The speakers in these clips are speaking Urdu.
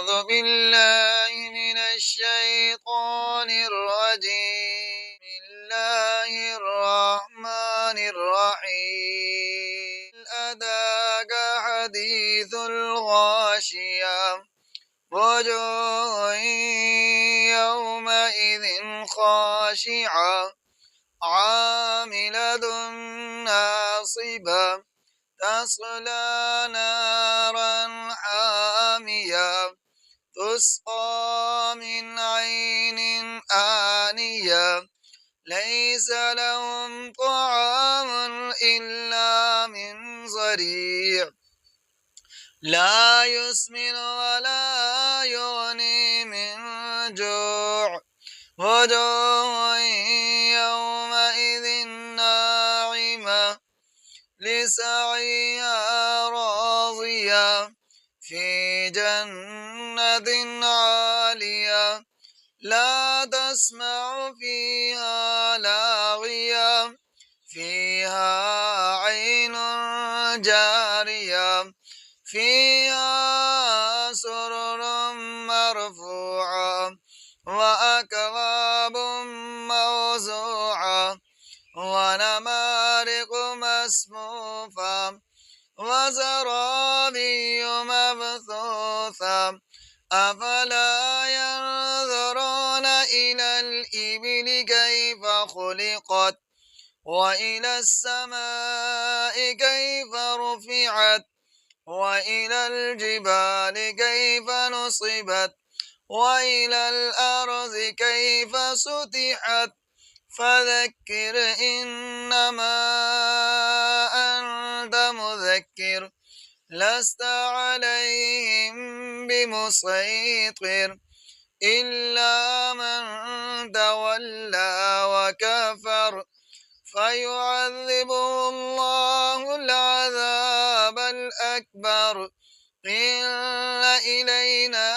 أعوذ بالله من الشيطان الرجيم بسم الله الرحمن الرحيم أتاك حديث الغاشية وجوه يومئذ خاشعة عاملة ناصبة تصلى نارا حامية تسقى من عين آنية ليس لهم طعام إلا من ضريع لا يسمن ولا يغني من جوع وجوه يومئذ ناعمة لسعيها راضية في جنة عالية لا تسمع فيها لاغية فيها عين جارية فيها سرر مرفوعة وأكواب موضوعة ونمارق مصفوفة وزرابي مبثوثة أفلا ينظرون إلى الإبل كيف خلقت وإلى السماء كيف رفعت وإلى الجبال كيف نصبت وإلى الأرض كيف سطحت فذكر إنما أنت مذكر لست عليهم بمسيطر إلا من تولى وكفر فيعذبه الله العذاب الأكبر إن إلينا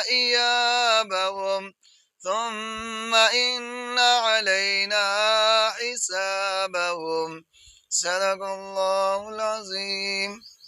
إيابهم ثم إن علينا حسابهم صدق الله العظيم.